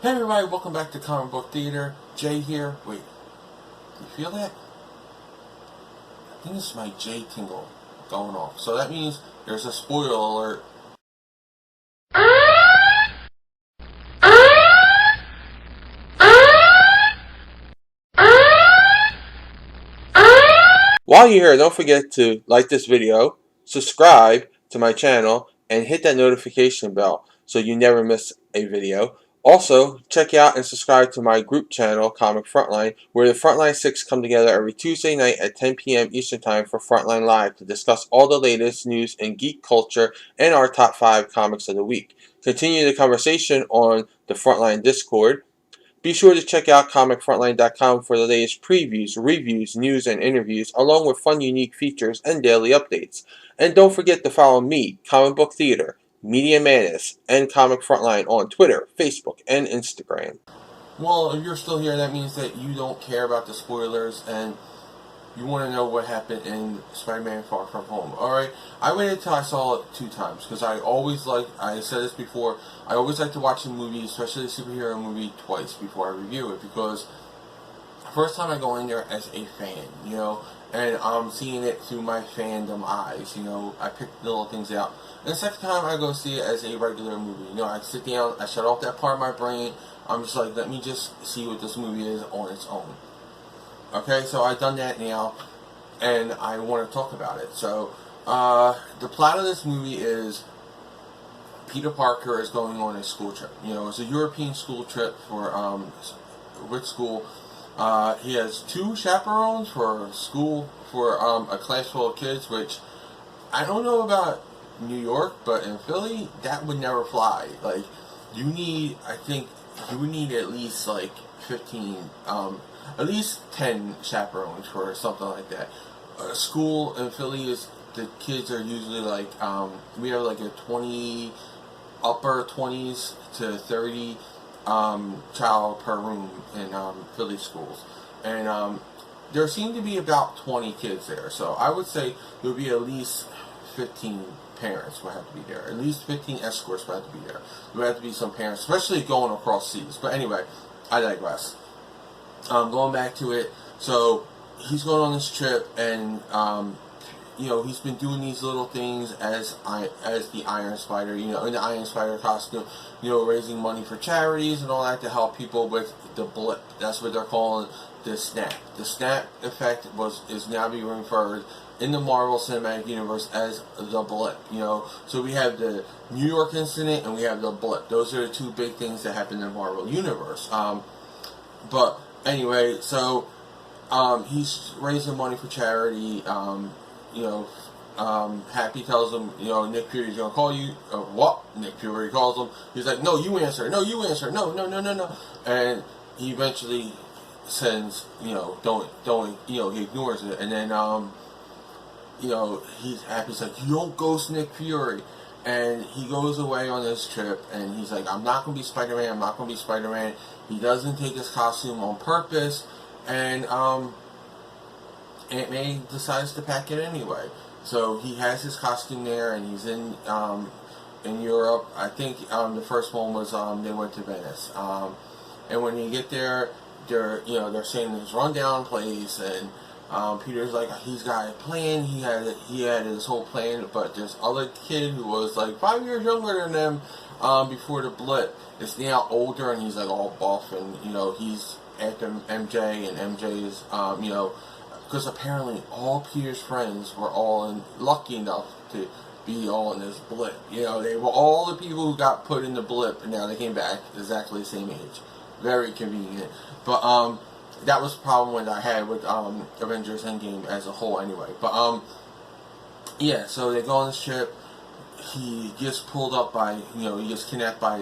Hey everybody, welcome back to Comic Book Theater. Jay here. Wait, do you feel that? I think it's my J Tingle going off. So that means there's a spoiler alert. While you're here, don't forget to like this video, subscribe to my channel, and hit that notification bell so you never miss a video. Also, check out and subscribe to my group channel, Comic Frontline, where the Frontline 6 come together every Tuesday night at 10 p.m. Eastern Time for Frontline Live to discuss all the latest news in geek culture and our top 5 comics of the week. Continue the conversation on the Frontline Discord. Be sure to check out ComicFrontline.com for the latest previews, reviews, news, and interviews, along with fun, unique features and daily updates. And don't forget to follow me, Comic Book Theater, Media Manus, and Comic Frontline on Twitter, Facebook, and Instagram. Well, if you're still here, that means that you don't care about the spoilers and you want to know what happened in Spider-Man Far From Home. Alright, I waited until I saw it 2 times, because I always like, I said this before, I always like to watch a movie, especially a superhero movie, twice before I review it, because the first time I go in there as a fan, you know, and I'm seeing it through my fandom eyes, you know, I pick little things out. And the second time I go see it as a regular movie, you know, I sit down, I shut off that part of my brain, I'm just like, let me just see what this movie is on its own. Okay, so I've done that now, and I want to talk about it. So, the plot of this movie is Peter Parker is going on a school trip. You know, it's a European school trip for, with school. He has 2 chaperones for school, for a class full of kids, which, I don't know about New York, but in Philly, that would never fly. Like, you need, I think, you would need at least, like, 15, at least 10 chaperones for something like that. School in Philly is, the kids are usually like, we have like a 20, upper 20s to 30 child per room in Philly schools. And there seem to be about 20 kids there. So I would say there would be at least 15 parents would have to be there. At least 15 escorts would have to be there. There would have to be some parents, especially going across seas. But anyway, I digress. Going back to it, so he's going on this trip, and you know, he's been doing these little things as the Iron Spider, you know, in the Iron Spider costume, you know, raising money for charities and all that to help people with the blip. That's what they're calling the snap. The snap effect is now being referred in the Marvel Cinematic Universe as the blip. You know, so we have the New York incident and we have the blip. Those are the 2 big things that happen in the Marvel Universe. But anyway, so he's raising money for charity. You know, Happy tells him, you know, Nick Fury's gonna call you. What? Nick Fury calls him. He's like, no, you answer. No, you answer. No, no, no, no, no. And he eventually sends, you know, don't, you know, he ignores it. And then, you know, Happy's like, you don't ghost Nick Fury. And he goes away on this trip, and he's like, I'm not going to be Spider-Man, I'm not going to be Spider-Man. He doesn't take his costume on purpose, and Aunt May decides to pack it anyway. So he has his costume there, and he's in Europe. I think the first one was they went to Venice. And when you get there, they're saying this rundown place, and Peter's like, he's got a plan, he had his whole plan, but this other kid who was like 5 years younger than them before the blip is now older, and he's like all buff, and you know, he's after MJ, and MJ is, you know, because apparently all Peter's friends were all lucky enough to be all in this blip. You know, they were all the people who got put in the blip, and now they came back exactly the same age. Very convenient. But that was the problem that I had with Avengers Endgame as a whole anyway. But yeah, so they go on this trip. He gets pulled up by, you know, he gets kidnapped by,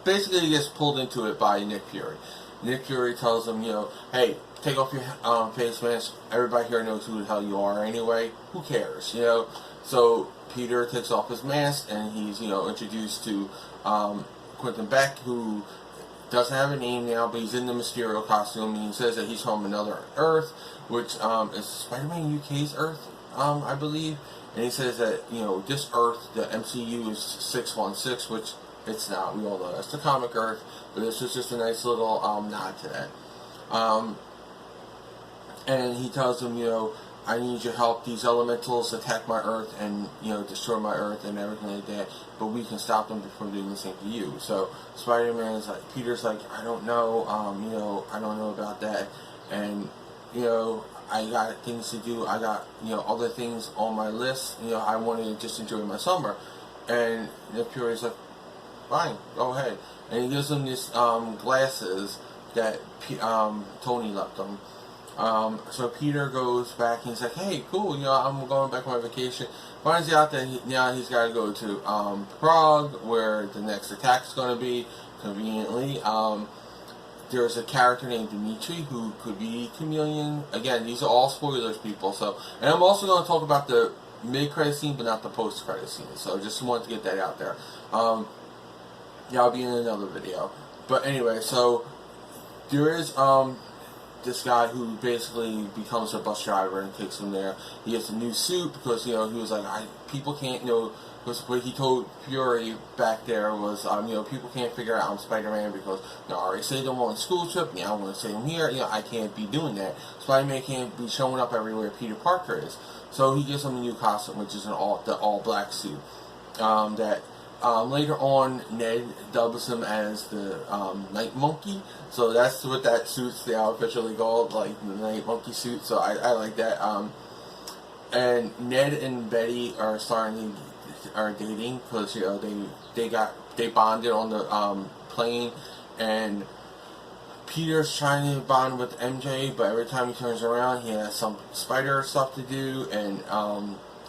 basically he gets pulled into it by Nick Fury. Nick Fury tells him, you know, hey, take off your face mask. Everybody here knows who the hell you are anyway. Who cares, you know? So Peter takes off his mask, and he's, you know, introduced to Quentin Beck, who doesn't have a name now, but he's in the Mysterio costume, and he says that he's from another Earth, which is Spider-Man UK's Earth, I believe. And he says that, you know, this Earth, the MCU is 616, which it's not. We all know that's the comic Earth, but this was just a nice little nod to that. And he tells them, I need your help. These elementals attack my Earth and, destroy my Earth and everything like that. But we can stop them from doing the same to you. So Spider-Man is like, Peter's like, I don't know, I don't know about that. And, I got things to do. I got, other things on my list. I want to just enjoy my summer. And Nick Fury's like, fine, go ahead. And he gives him these glasses that Tony left him. So Peter goes back and he's like, hey, cool, I'm going back on my vacation. Finds out that now he's got to go to Prague, where the next attack is going to be, conveniently. There's a character named Dimitri who could be Chameleon. Again, these are all spoilers, people. So, and I'm also going to talk about the mid-credit scene, but not the post-credit scene. So just wanted to get that out there. Yeah, I'll be in another video. But anyway, so there is this guy who basically becomes a bus driver and takes him there. He gets a new suit because, he was like, people can't, because what he told Fury back there was, people can't figure out I'm Spider-Man because, I already saved him on a school trip, now I want to save him here, I can't be doing that. Spider-Man can't be showing up everywhere Peter Parker is. So he gives him a new costume, which is the all-black suit, that later on, Ned dubs him as the Night Monkey. So that's what that suit's now officially called, like the Night Monkey suit. So I like that. And Ned and Betty are dating because they bonded on the plane, and Peter's trying to bond with MJ, but every time he turns around, he has some spider stuff to do, and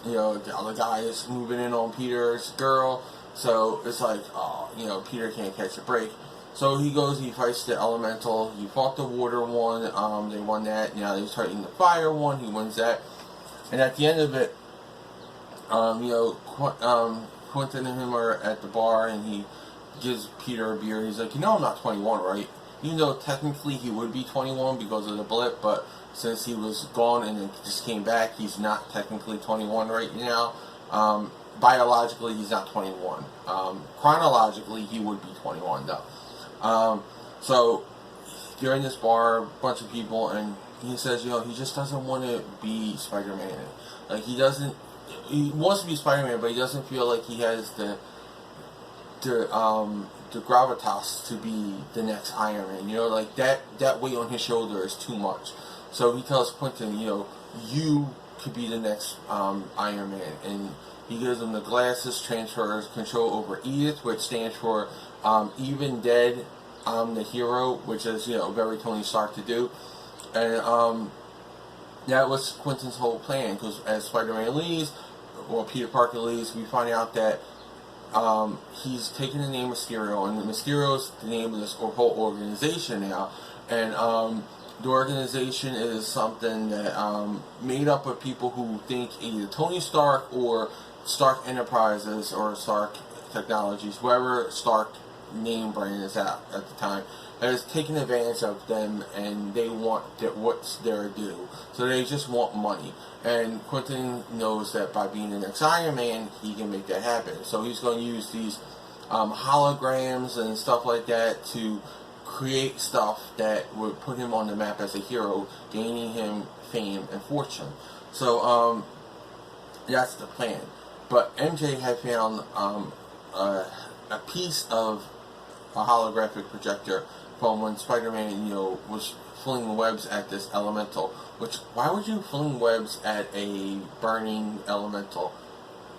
the other guy is moving in on Peter's girl. So it's like, Peter can't catch a break. So he goes, he fights the elemental. He fought the water one. They won that. Now they're fighting the fire one. He wins that. And at the end of it, Quentin and him are at the bar, and he gives Peter a beer. He's like, I'm not 21, right? Even though technically he would be 21 because of the blip, but since he was gone and then just came back, he's not technically 21 right now. Biologically, he's not 21. Chronologically, he would be 21, though. So, they're in this bar, a bunch of people, and he says, he just doesn't want to be Spider-Man. Like, he wants to be Spider-Man, but he doesn't feel like he has the gravitas to be the next Iron Man. Like, that weight on his shoulder is too much. So he tells Quentin, you could be the next Iron Man, and he gives him the glasses, transfers control over Edith, which stands for even dead, I'm the hero, which is, very Tony Stark to do. And that was Quentin's whole plan, because as Spider-Man leaves, or Peter Parker leaves, we find out that he's taken the name Mysterio, and Mysterio's the name of this whole organization now. And the organization is something that made up of people who think either Tony Stark or Stark Enterprises or Stark Technologies, whoever Stark name brand is at the time, has taken advantage of them, and they want what's their due. So they just want money. And Quentin knows that by being the next Iron Man, he can make that happen. So he's going to use these holograms and stuff like that to create stuff that would put him on the map as a hero, gaining him fame and fortune. So that's the plan. But MJ had found a piece of a holographic projector from when Spider-Man, was flinging webs at this elemental. Which, why would you fling webs at a burning elemental?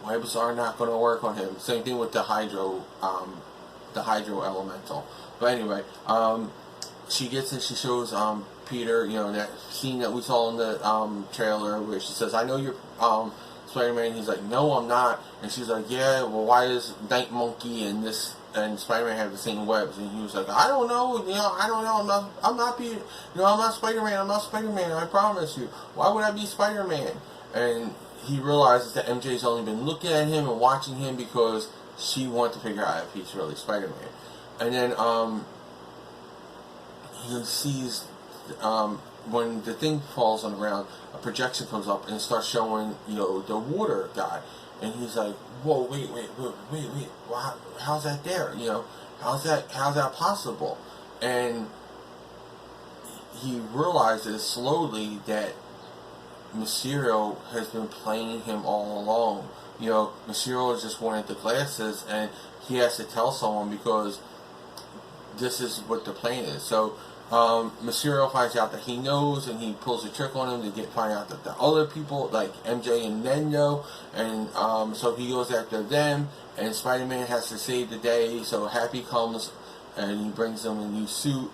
Webs are not going to work on him. Same thing with the hydro elemental. But anyway, she gets it. She shows Peter, that scene that we saw in the trailer where she says, "I know you're Spider-Man." He's like, "No, I'm not." And she's like, "Yeah, well, why does Night Monkey and Spider-Man have the same webs?" And he was like, "I don't know, I don't know, I'm not Spider-Man, I'm not Spider-Man, I promise you. Why would I be Spider-Man?" And he realizes that MJ's only been looking at him and watching him because she wanted to figure out if he's really Spider-Man. And then, he sees, when the thing falls on the ground, a projection comes up and starts showing, the water guy. And he's like, whoa, wait, well, how's that there? How's that possible? And he realizes slowly that Mysterio has been playing him all along. Mysterio just wanted the glasses, and he has to tell someone because this is what the plan is. So Mysterio finds out that he knows, and he pulls a trick on him to find out that the other people, like MJ and Ned, know, and so he goes after them, and Spider-Man has to save the day. So Happy comes, and he brings them a new suit.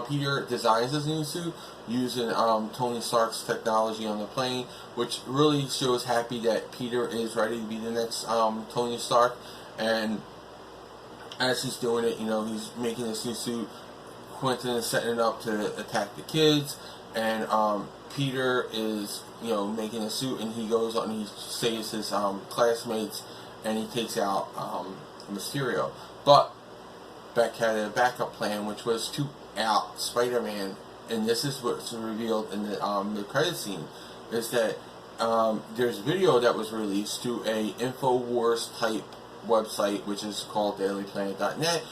Peter designs his new suit using Tony Stark's technology on the plane, which really shows Happy that Peter is ready to be the next Tony Stark. And as he's doing it, he's making this new suit. Quentin is setting it up to attack the kids, and Peter is, making a suit, and he goes on, he saves his classmates, and he takes out Mysterio. But Beck had a backup plan, which was to out Spider-Man, and this is what's revealed in the credit scene, is that there's video that was released to a InfoWars type website, which is called DailyPlanet.net,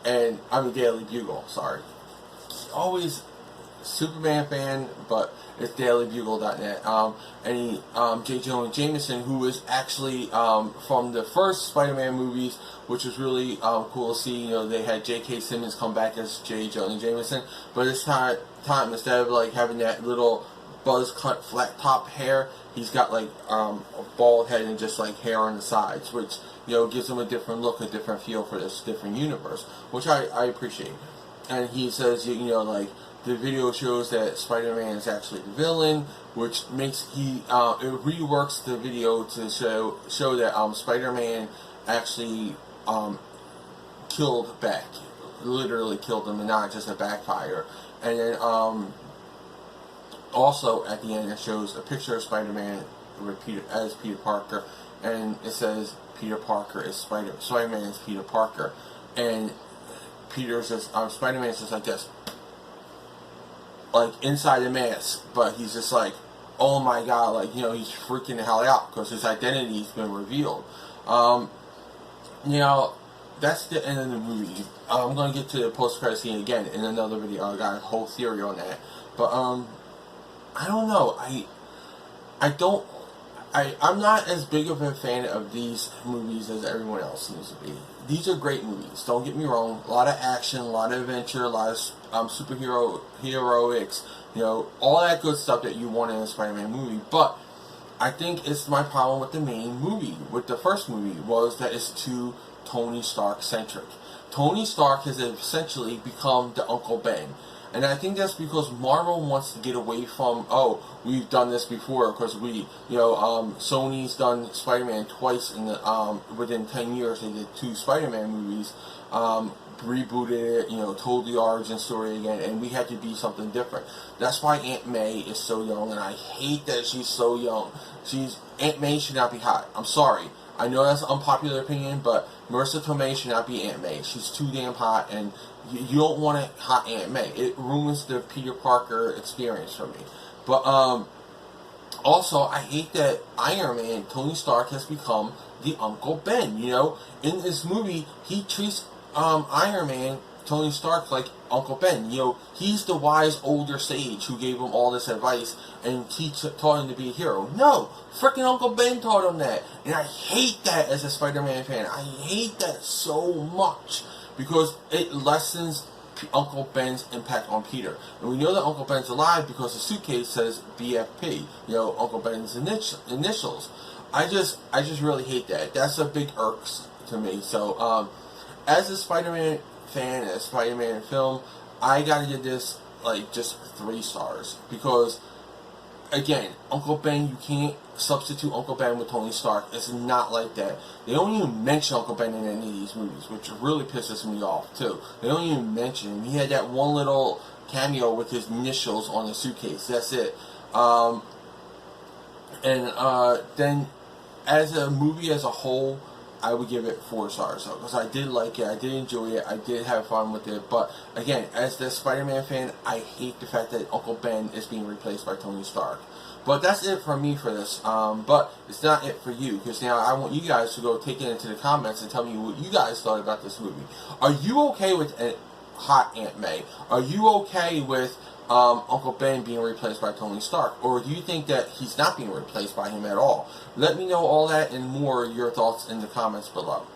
and Daily Bugle, sorry. Always Superman fan, but it's DailyBugle.net. And J. Jonah Jameson, who is actually from the first Spider-Man movies, which was really cool to see. They had J.K. Simmons come back as J. Jonah Jameson, but this time instead of like having that little buzz cut flat top hair, he's got like a bald head and just like hair on the sides, which gives him a different look, a different feel for this different universe, which I appreciate. And he says, like, the video shows that Spider-Man is actually the villain, which makes it reworks the video to show that Spider-Man actually killed Beck, literally killed him, and not just a backfire. And then also at the end it shows a picture of Spider-Man as Peter Parker, and it says Peter Parker is Spider-Man is Peter Parker, and Peter's just Spider-Man's just like this, like inside the mask, but he's just like, oh my god, like he's freaking the hell out because his identity's been revealed. That's the end of the movie. I'm gonna get to the post-credit scene again in another video. I got a whole theory on that, but I don't know. I'm not as big of a fan of these movies as everyone else seems to be. These are great movies, don't get me wrong. A lot of action, a lot of adventure, a lot of heroics, all that good stuff that you want in a Spider-Man movie. But I think it's my problem with the main movie, with the first movie, was that it's too Tony Stark centric. Tony Stark has essentially become the Uncle Ben. And I think that's because Marvel wants to get away from, we've done this before, because Sony's done Spider-Man twice in the, within 10 years. They did 2 Spider-Man movies, rebooted it, told the origin story again, and we had to be something different. That's why Aunt May is so young, and I hate that she's so young. Aunt May should not be hot. I'm sorry. I know that's an unpopular opinion, but Marissa Tomei should not be Aunt May. She's too damn hot, and you don't want a hot Aunt May. It ruins the Peter Parker experience for me. But also, I hate that Iron Man, Tony Stark, has become the Uncle Ben. In this movie, he treats Iron Man, Tony Stark, like Uncle Ben. He's the wise older sage who gave him all this advice and taught him to be a hero. No, freaking Uncle Ben taught him that, and I hate that as a Spider-Man fan. I hate that so much because it lessens Uncle Ben's impact on Peter. And we know that Uncle Ben's alive because the suitcase says BFP. Uncle Ben's initials. I just really hate that. That's a big irks to me. So as a Spider-Man fan, as Spider-Man film, I gotta give this like just 3 stars because, again, Uncle Ben, you can't substitute Uncle Ben with Tony Stark. It's not like that. They don't even mention Uncle Ben in any of these movies, which really pisses me off too. They don't even mention him. He had that one little cameo with his initials on the suitcase. That's it. Then as a movie as a whole, I would give it 4 stars though, because I did like it, I did enjoy it, I did have fun with it. But again, as the Spider-Man fan, I hate the fact that Uncle Ben is being replaced by Tony Stark. But that's it for me for this. But it's not it for you, because now I want you guys to go take it into the comments and tell me what you guys thought about this movie. Are you okay with hot Aunt May? Are you okay with Uncle Ben being replaced by Tony Stark? Or do you think that he's not being replaced by him at all? Let me know all that and more, your thoughts in the comments below.